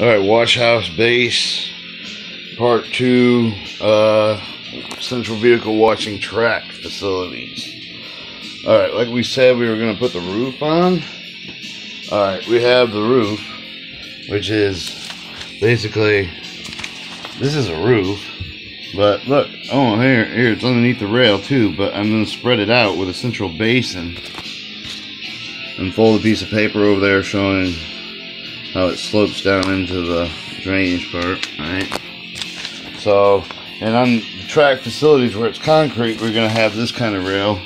Alright, Wash House Base, Part 2, Central Vehicle Washing Track Facilities. Alright, like we said, we were going to put the roof on. Alright, we have the roof, which is basically, this is a roof, but look, oh, here, it's underneath the rail too, but I'm going to spread it out with a central basin and fold a piece of paper over there showing how it slopes down into the drainage part, right? So, and on the track facilities where it's concrete, we're going to have this kind of rail,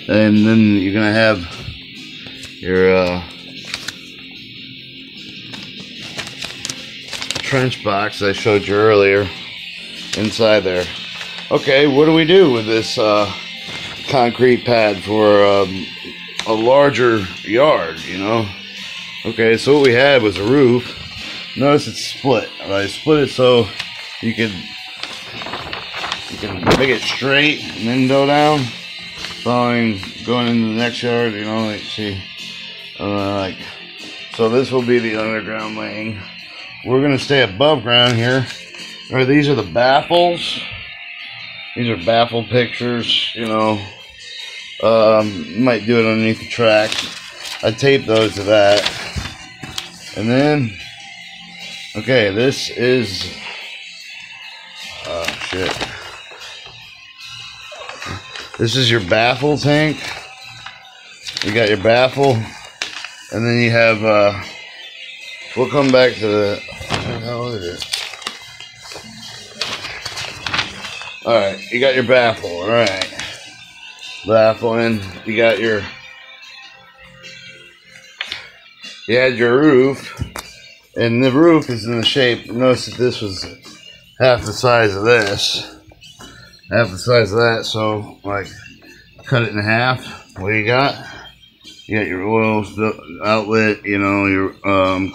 and then you're going to have your trench box I showed you earlier inside there. Okay, what do we do with this concrete pad for a larger yard, you know? Okay, so what we had was a roof. Notice it's split. I split it so you can make it straight and then go down, going into the next yard. You know, like see, so this will be the underground lane. We're gonna stay above ground here. All right, these are the baffles. These are baffle pictures. You know, might do it underneath the tracks. I taped those to that. And then, okay, this is, oh shit. This is your baffle tank. You got your baffle, and then you have, we'll come back to the, what the hell is it? Alright, you got your baffle, alright. Baffle, and you got your, you had your roof, and the roof is in the shape. Notice that this was half the size of this, half the size of that. So, like, cut it in half. What do you got? You got your oil outlet, you know, your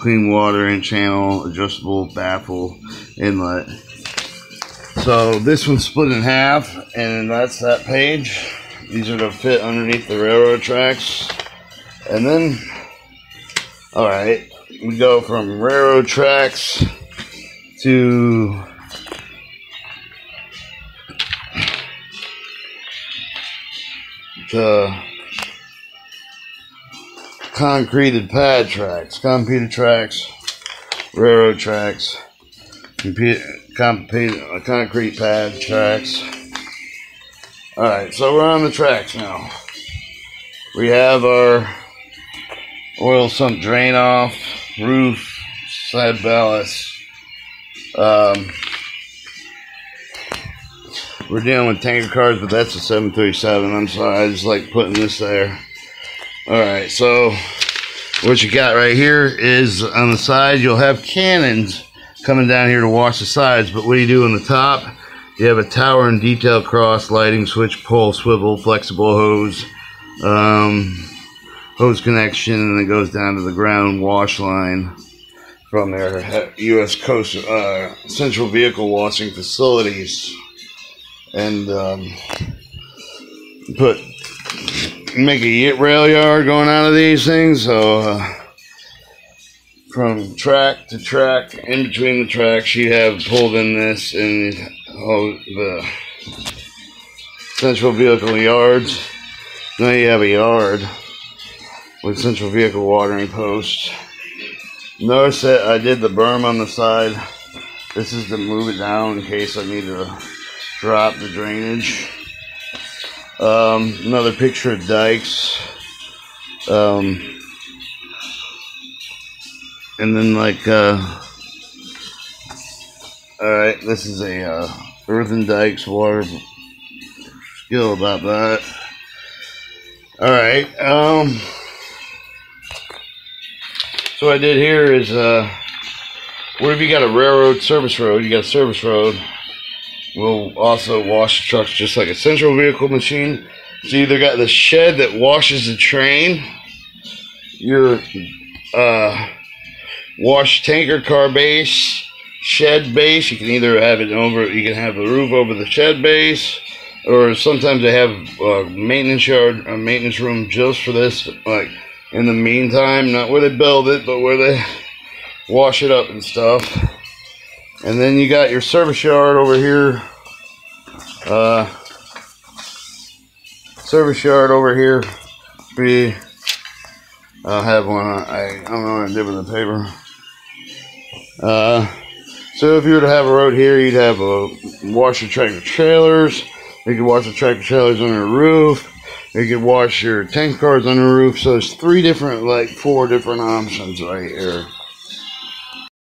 clean water and channel, adjustable baffle inlet. So this one's split in half, and that's that page. These are to fit underneath the railroad tracks, and then. Alright, we go from railroad tracks to concreted pad tracks, concreted tracks, railroad tracks, concrete pad tracks. Alright, so we're on the tracks now. We have our oil sump drain off, roof, side ballast. We're dealing with tanker cars, but that's a 737. I'm sorry, I just like putting this there. Alright, so what you got right here is on the side, you'll have cannons coming down here to wash the sides, but what do you do on the top? You have a tower and detail cross, lighting, switch, pole, swivel, flexible hose, hose connection, and it goes down to the ground wash line from their U.S. Coast Central Vehicle Washing Facilities, and make a rail yard going out of these things. So from track to track, in between the tracks, you have pulled in this and the Central Vehicle yards. Now you have a yard with central vehicle watering posts. Notice that I did the berm on the side. This is to move it down in case I need to drop the drainage. Another picture of dikes. And then like, alright, this is a earthen dikes water skill about that. Alright, so what I did here is, what if you got a railroad service road? You got a service road. We'll also wash the trucks just like a central vehicle machine. So you either got the shed that washes the train, your wash tanker car base, shed base. You can either have it over, you can have the roof over the shed base, or sometimes they have a maintenance yard, a maintenance room just for this, like in the meantime, not where they build it, but where they wash it up and stuff. And then you got your service yard over here. Service yard over here. I don't have one. I don't know what I did with the paper. So if you were to have a road here, you'd have a wash your tractor trailers. You could wash the tractor trailers on the roof. You could wash your tank cars on the roof. So there's 4 different options right here.